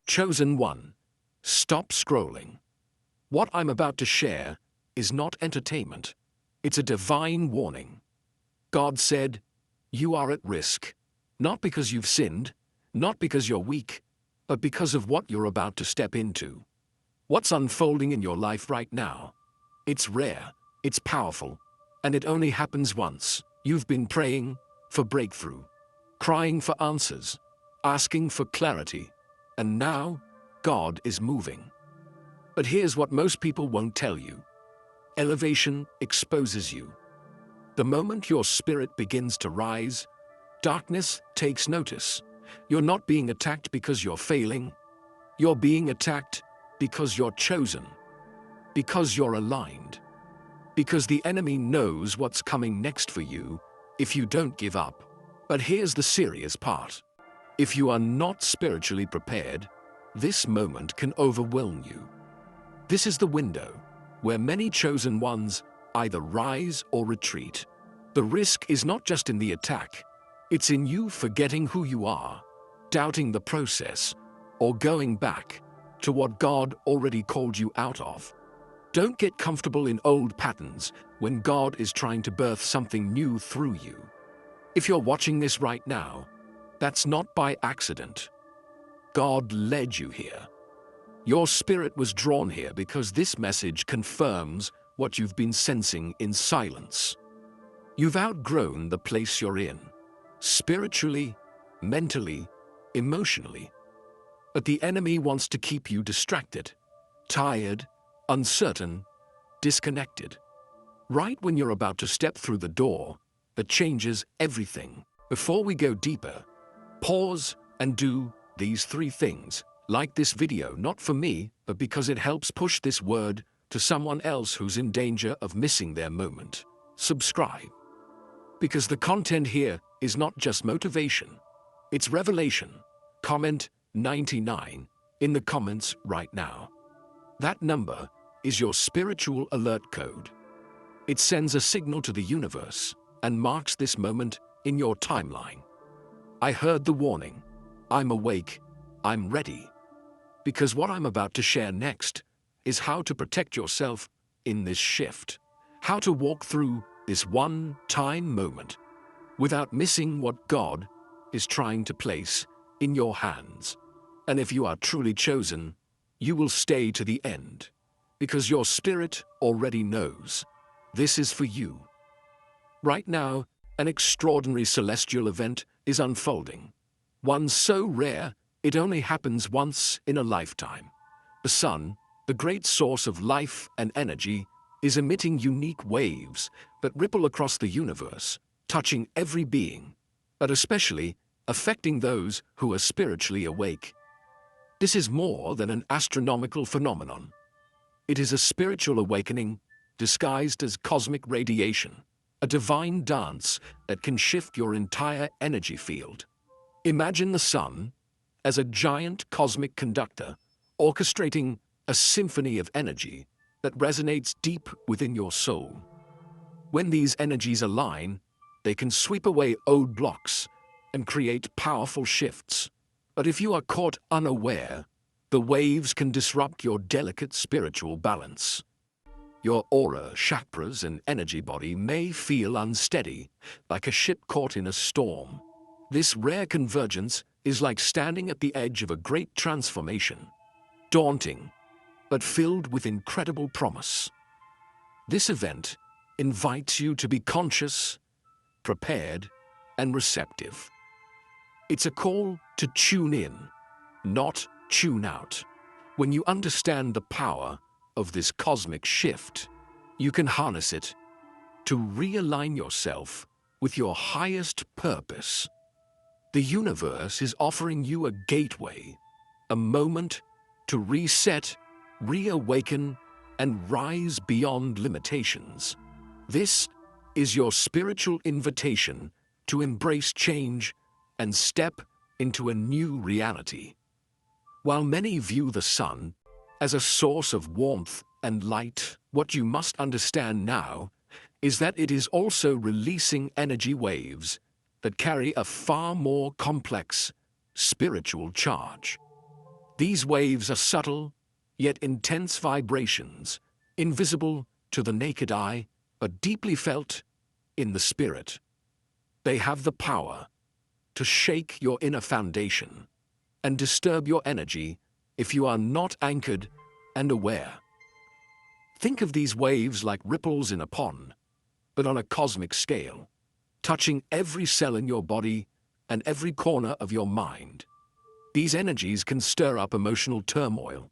Chosen one, stop scrolling. What I'm about to share is not entertainment. It's a divine warning. God said, you are at risk, not because you've sinned, not because you're weak, but because of what you're about to step into. What's unfolding in your life right now? It's rare, it's powerful, and it only happens once. You've been praying for breakthrough, crying for answers, asking for clarity, and now God is moving. But here's what most people won't tell you. Elevation exposes you. The moment your spirit begins to rise, darkness takes notice. You're not being attacked because you're failing. You're being attacked because you're chosen, because you're aligned, because the enemy knows what's coming next for you if you don't give up. But here's the serious part. If you are not spiritually prepared, this moment can overwhelm you. This is the window where many chosen ones either rise or retreat. The risk is not just in the attack, it's in you forgetting who you are, doubting the process, or going back to what God already called you out of. Don't get comfortable in old patterns when God is trying to birth something new through you. If you're watching this right now, that's not by accident. God led you here. Your spirit was drawn here because this message confirms what you've been sensing in silence. You've outgrown the place you're in, spiritually, mentally, emotionally. But the enemy wants to keep you distracted, tired, uncertain, disconnected. Right when you're about to step through the door that changes everything. Before we go deeper, pause and do these 3 things. Like this video not for me, but because it helps push this word to someone else who's in danger of missing their moment. Subscribe. Because the content here is not just motivation, it's revelation. Comment 99 in the comments right now. That number is your spiritual alert code. It sends a signal to the universe and marks this moment in your timeline. I heard the warning. I'm awake. I'm ready. Because what I'm about to share next is how to protect yourself in this shift. How to walk through this one-time moment without missing what God is trying to place in your hands. And if you are truly chosen, you will stay to the end, because your spirit already knows this is for you. Right now, an extraordinary celestial event is unfolding. One so rare, it only happens once in a lifetime. The sun, the great source of life and energy, is emitting unique waves that ripple across the universe, touching every being, but especially affecting those who are spiritually awake. This is more than an astronomical phenomenon. It is a spiritual awakening disguised as cosmic radiation, a divine dance that can shift your entire energy field. Imagine the sun as a giant cosmic conductor, orchestrating a symphony of energy that resonates deep within your soul. When these energies align, they can sweep away old blocks and create powerful shifts. But if you are caught unaware, the waves can disrupt your delicate spiritual balance. Your aura, chakras, and energy body may feel unsteady, like a ship caught in a storm. This rare convergence is like standing at the edge of a great transformation, daunting, but filled with incredible promise. This event invites you to be conscious, prepared, and receptive. It's a call to tune in, not tune out. When you understand the power of this cosmic shift, you can harness it to realign yourself with your highest purpose. The universe is offering you a gateway, a moment to reset, reawaken, and rise beyond limitations. This is your spiritual invitation to embrace change and step into a new reality. While many view the sun as a source of warmth and light, what you must understand now is that it is also releasing energy waves that carry a far more complex spiritual charge. These waves are subtle, yet intense vibrations, invisible to the naked eye, but deeply felt in the spirit. They have the power to shake your inner foundation and disturb your energy if you are not anchored and aware. Think of these waves like ripples in a pond, but on a cosmic scale, touching every cell in your body and every corner of your mind. These energies can stir up emotional turmoil,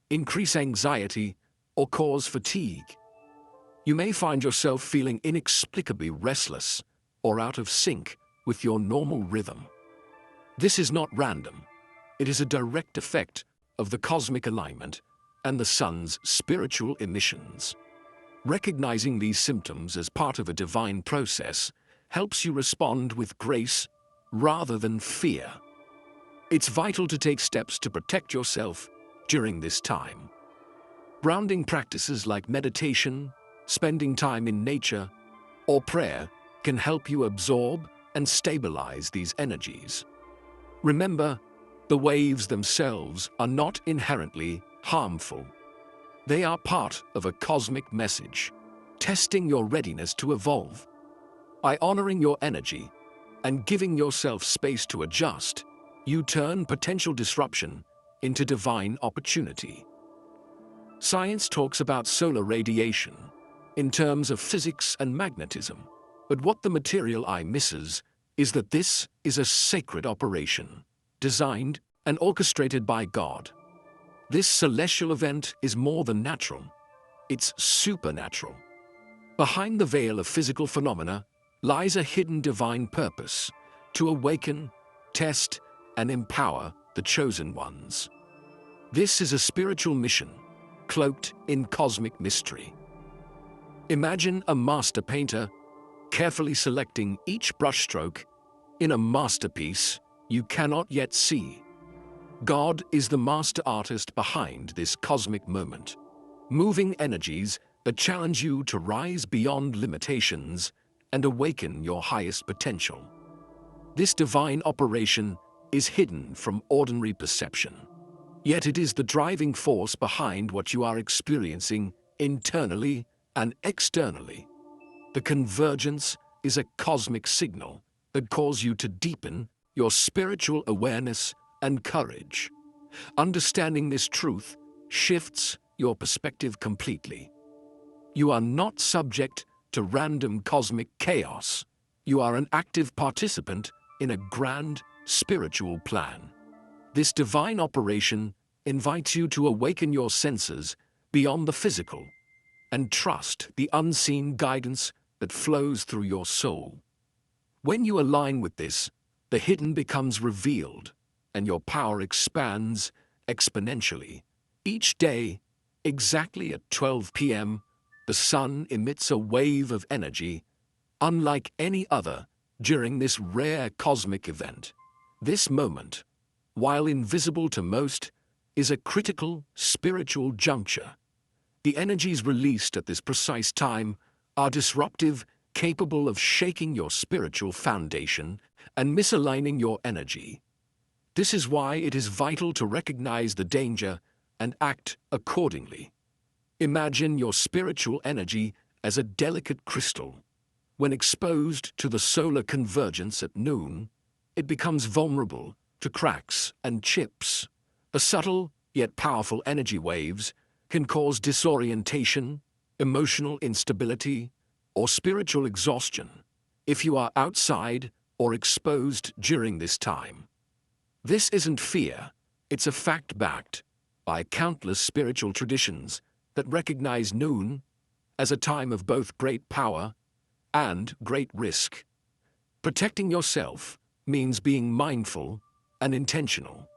increase anxiety, or cause fatigue. You may find yourself feeling inexplicably restless or out of sync with your normal rhythm. This is not random. It is a direct effect of the cosmic alignment and the sun's spiritual emissions. Recognizing these symptoms as part of a divine process helps you respond with grace rather than fear. It's vital to take steps to protect yourself during this time. Grounding practices like meditation, spending time in nature, or prayer can help you absorb and stabilize these energies. Remember, the waves themselves are not inherently harmful. They are part of a cosmic message, testing your readiness to evolve. By honoring your energy and giving yourself space to adjust, you turn potential disruption into divine opportunity. Science talks about solar radiation in terms of physics and magnetism, but what the material eye misses is that this is a sacred operation, designed and orchestrated by God. This celestial event is more than natural, it's supernatural. Behind the veil of physical phenomena lies a hidden divine purpose to awaken, test, and empower the chosen ones. This is a spiritual mission, cloaked in cosmic mystery. Imagine a master painter carefully selecting each brushstroke in a masterpiece you cannot yet see. God is the master artist behind this cosmic moment, moving energies that challenge you to rise beyond limitations and awaken your highest potential. This divine operation is hidden from ordinary perception, yet it is the driving force behind what you are experiencing internally and externally. The convergence is a cosmic signal that calls you to deepen your spiritual awareness and courage. Understanding this truth shifts your perspective completely. You are not subject to random cosmic chaos. You are an active participant in a grand spiritual plan. This divine operation invites you to awaken your senses beyond the physical and trust the unseen guidance that flows through your soul. When you align with this, the hidden becomes revealed and your power expands exponentially. Each day, exactly at 12 p.m., the sun emits a wave of energy unlike any other during this rare cosmic event. This moment, while invisible to most, is a critical spiritual juncture. The energies released at this precise time are disruptive, capable of shaking your spiritual foundation and misaligning your energy. This is why it is vital to recognize the danger and act accordingly. Imagine your spiritual energy as a delicate crystal. When exposed to the solar convergence at noon, it becomes vulnerable to cracks and chips. The subtle yet powerful energy waves can cause disorientation, emotional instability, or spiritual exhaustion if you are outside or exposed during this time. This isn't fear, it's a fact backed by countless spiritual traditions that recognize noon as a time of both great power and great risk. Protecting yourself means being mindful and intentional.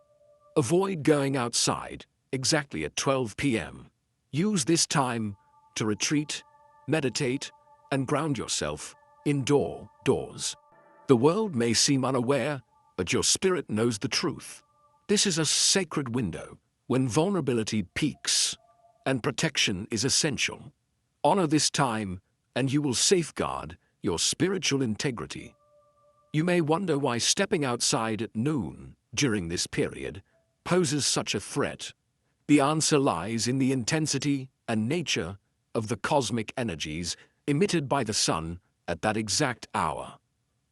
Avoid going outside exactly at 12 p.m. Use this time to retreat, meditate, and ground yourself indoors. The world may seem unaware, but your spirit knows the truth. This is a sacred window when vulnerability peaks and protection is essential. Honor this time, and you will safeguard your spiritual integrity. You may wonder why stepping outside at noon during this period poses such a threat? The answer lies in the intensity and nature of the cosmic energies emitted by the sun at that exact hour.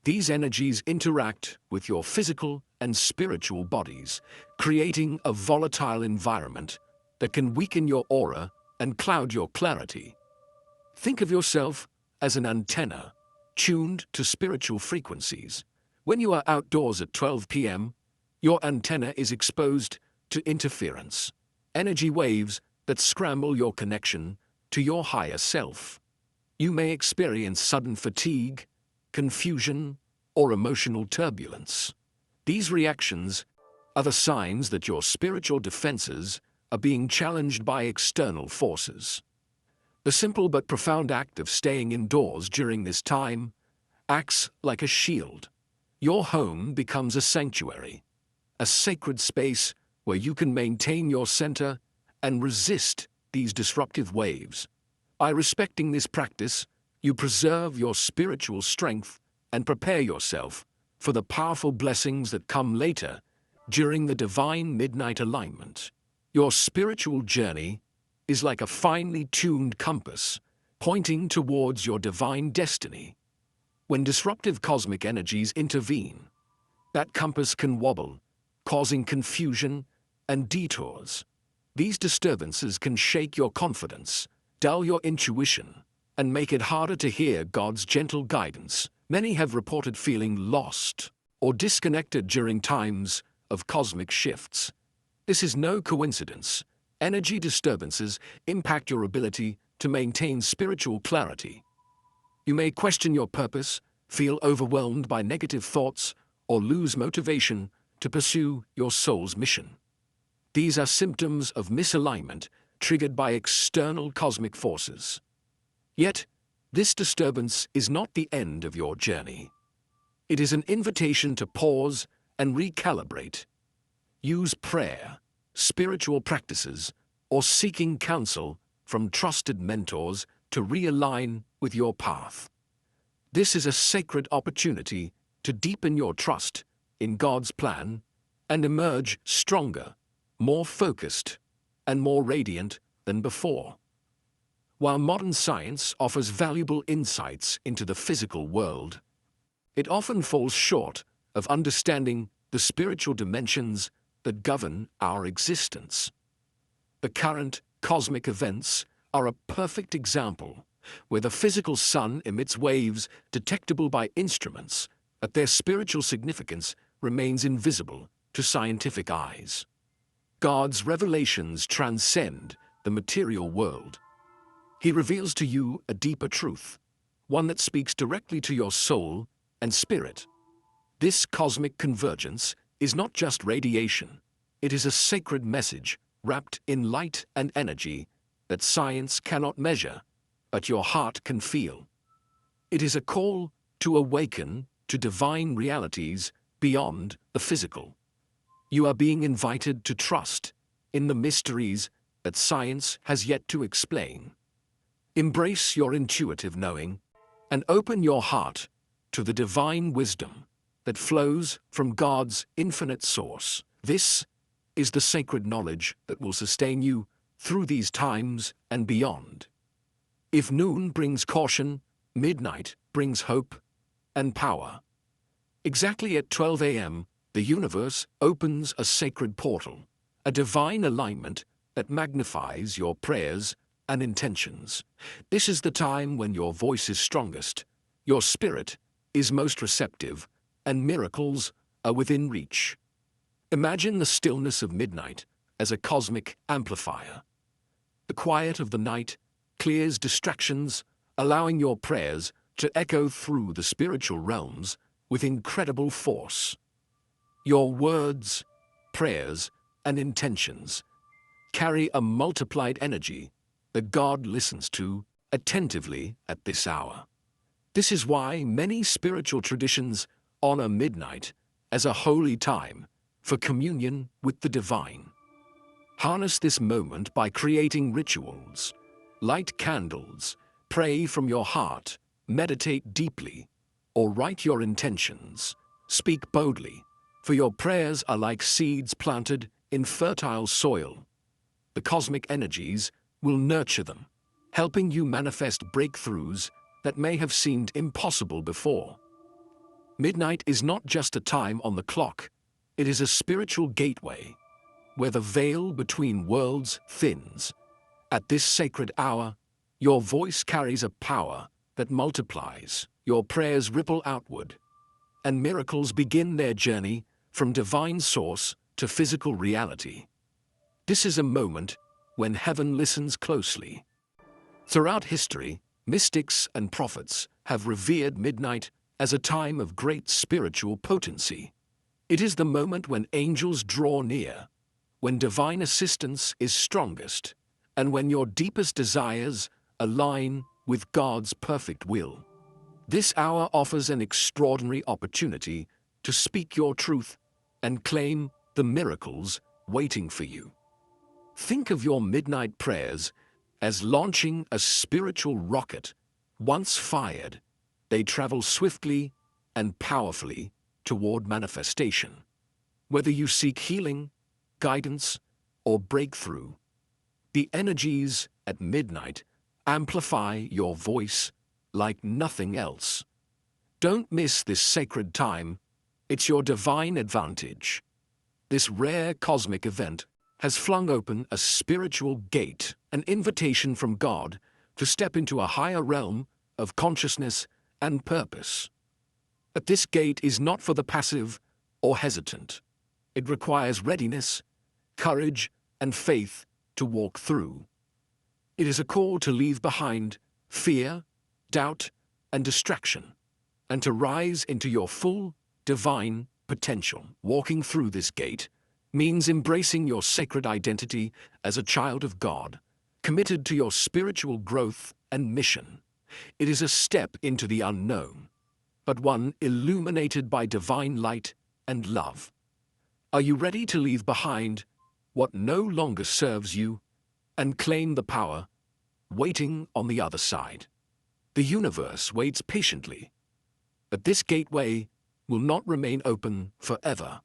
These energies interact with your physical and spiritual bodies, creating a volatile environment that can weaken your aura and cloud your clarity. Think of yourself as an antenna tuned to spiritual frequencies. When you are outdoors at 12 p.m., your antenna is exposed to interference, energy waves that scramble your connection to your higher self. You may experience sudden fatigue, confusion, or emotional turbulence. These reactions are the signs that your spiritual defenses are being challenged by external forces. The simple but profound act of staying indoors during this time acts like a shield. Your home becomes a sanctuary, a sacred space where you can maintain your center and resist these disruptive waves. By respecting this practice, you preserve your spiritual strength and prepare yourself for the powerful blessings that come later during the divine midnight alignment. Your spiritual journey is like a finely tuned compass pointing towards your divine destiny. When disruptive cosmic energies intervene, that compass can wobble, causing confusion and detours. These disturbances can shake your confidence, dull your intuition, and make it harder to hear God's gentle guidance. Many have reported feeling lost or disconnected during times of cosmic shifts. This is no coincidence. Energy disturbances impact your ability to maintain spiritual clarity. You may question your purpose, feel overwhelmed by negative thoughts, or lose motivation to pursue your soul's mission. These are symptoms of misalignment triggered by external cosmic forces. Yet, this disturbance is not the end of your journey. It is an invitation to pause and recalibrate. Use prayer, spiritual practices, or seeking counsel from trusted mentors to realign with your path. This is a sacred opportunity to deepen your trust in God's plan and emerge stronger, more focused, and more radiant than before. While modern science offers valuable insights into the physical world, it often falls short of understanding the spiritual dimensions that govern our existence. The current cosmic events are a perfect example, where the physical sun emits waves detectable by instruments, but their spiritual significance remains invisible to scientific eyes. God's revelations transcend the material world. He reveals to you a deeper truth, one that speaks directly to your soul and spirit. This cosmic convergence is not just radiation. It is a sacred message wrapped in light and energy that science cannot measure, but your heart can feel. It is a call to awaken to divine realities beyond the physical. You are being invited to trust in the mysteries that science has yet to explain. Embrace your intuitive knowing and open your heart to the divine wisdom that flows from God's infinite source. This is the sacred knowledge that will sustain you through these times and beyond. If noon brings caution, midnight brings hope and power. Exactly at 12 a.m., the universe opens a sacred portal, a divine alignment that magnifies your prayers and intentions. This is the time when your voice is strongest, your spirit is most receptive, and miracles are within reach. Imagine the stillness of midnight as a cosmic amplifier. The quiet of the night clears distractions, allowing your prayers to echo through the spiritual realms with incredible force. Your words, prayers, and intentions carry a multiplied energy that God listens to attentively at this hour. This is why many spiritual traditions honor midnight as a holy time for communion with the divine. Harness this moment by creating rituals. Light candles, pray from your heart, meditate deeply, or write your intentions. Speak boldly, for your prayers are like seeds planted in fertile soil. The cosmic energies will nurture them, helping you manifest breakthroughs that may have seemed impossible before. Midnight is not just a time on the clock, it is a spiritual gateway, where the veil between worlds thins. At this sacred hour, your voice carries a power that multiplies, your prayers ripple outward, and miracles begin their journey from divine source to physical reality. This is a moment when heaven listens closely. Throughout history, mystics and prophets have revered midnight as a time of great spiritual potency. It is the moment when angels draw near, when divine assistance is strongest, and when your deepest desires align with God's perfect will. This hour offers an extraordinary opportunity to speak your truth and claim the miracles waiting for you. Think of your midnight prayers as launching a spiritual rocket. Once fired, they travel swiftly and powerfully toward manifestation. Whether you seek healing, guidance, or breakthrough, the energies at midnight amplify your voice like nothing else. Don't miss this sacred time. It's your divine advantage. This rare cosmic event has flung open a spiritual gate, an invitation from God to step into a higher realm of consciousness and purpose. But this gate is not for the passive or hesitant. It requires readiness, courage, and faith to walk through. It is a call to leave behind fear, doubt, and distraction, and to rise into your full, divine potential. Walking through this gate means embracing your sacred identity as a child of God, committed to your spiritual growth and mission. It is a step into the unknown, but one illuminated by divine light and love. Are you ready to leave behind what no longer serves you and claim the power waiting on the other side? The universe waits patiently, but this gateway will not remain open forever.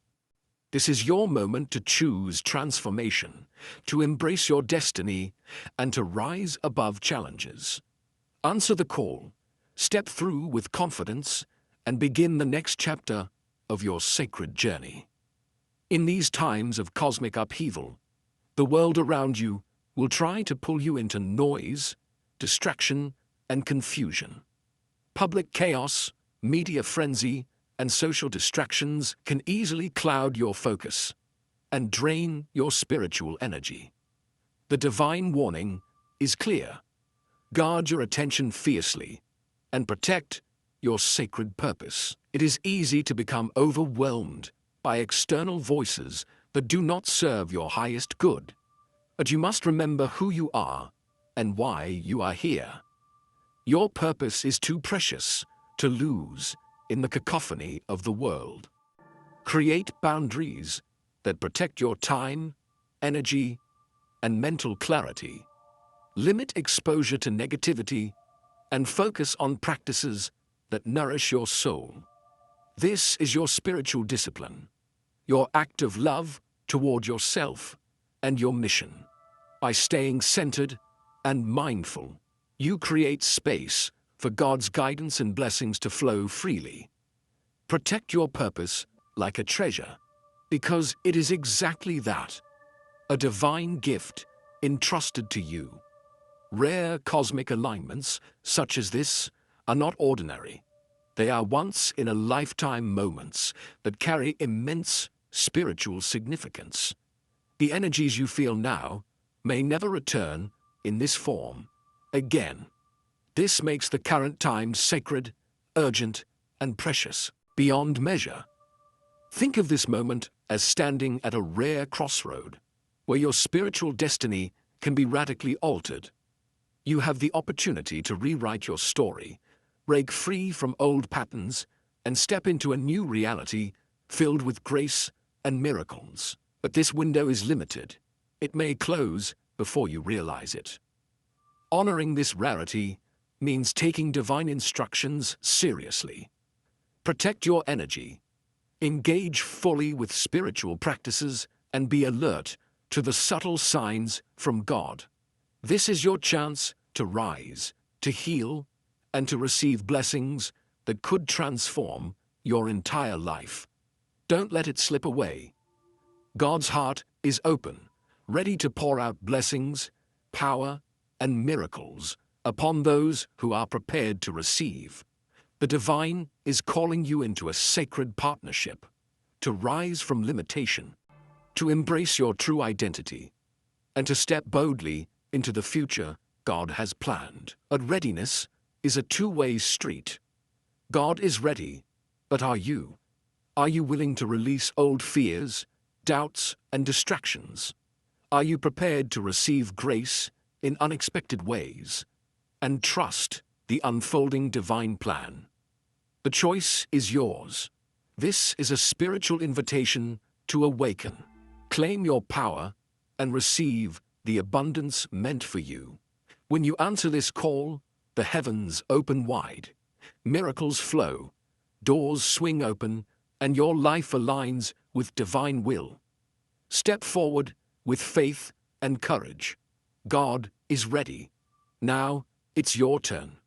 This is your moment to choose transformation, to embrace your destiny, and to rise above challenges. Answer the call, step through with confidence, and begin the next chapter of your sacred journey. In these times of cosmic upheaval, the world around you will try to pull you into noise, distraction, and confusion. Public chaos, media frenzy, and social distractions can easily cloud your focus and drain your spiritual energy. The divine warning is clear. Guard your attention fiercely and protect your sacred purpose. It is easy to become overwhelmed by external voices that do not serve your highest good. But you must remember who you are and why you are here. Your purpose is too precious to lose in the cacophony of the world. Create boundaries that protect your time, energy, and mental clarity. Limit exposure to negativity and focus on practices that nourish your soul. This is your spiritual discipline, your act of love toward yourself and your mission. By staying centered and mindful, you create space for God's guidance and blessings to flow freely. Protect your purpose like a treasure, because it is exactly that, a divine gift entrusted to you. Rare cosmic alignments such as this are not ordinary. They are once-in-a-lifetime moments that carry immense spiritual significance. The energies you feel now may never return in this form again. This makes the current time sacred, urgent, and precious beyond measure. Think of this moment as standing at a rare crossroad, where your spiritual destiny can be radically altered. You have the opportunity to rewrite your story, break free from old patterns, and step into a new reality filled with grace and miracles. But this window is limited. It may close before you realize it. Honoring this rarity means taking divine instructions seriously. Protect your energy. Engage fully with spiritual practices and be alert to the subtle signs from God. This is your chance to rise, to heal, and to receive blessings that could transform your entire life. Don't let it slip away. God's heart is open, ready to pour out blessings, power, and miracles upon those who are prepared to receive. The divine is calling you into a sacred partnership, to rise from limitation, to embrace your true identity, and to step boldly into the future God has planned. But readiness is a two-way street. God is ready, but are you? Are you willing to release old fears, doubts, and distractions? Are you prepared to receive grace in unexpected ways and trust the unfolding divine plan? The choice is yours. This is a spiritual invitation to awaken, claim your power, and receive the abundance meant for you. When you answer this call, the heavens open wide, miracles flow, doors swing open, and your life aligns with divine will. Step forward with faith and courage. God is ready. Now it's your turn.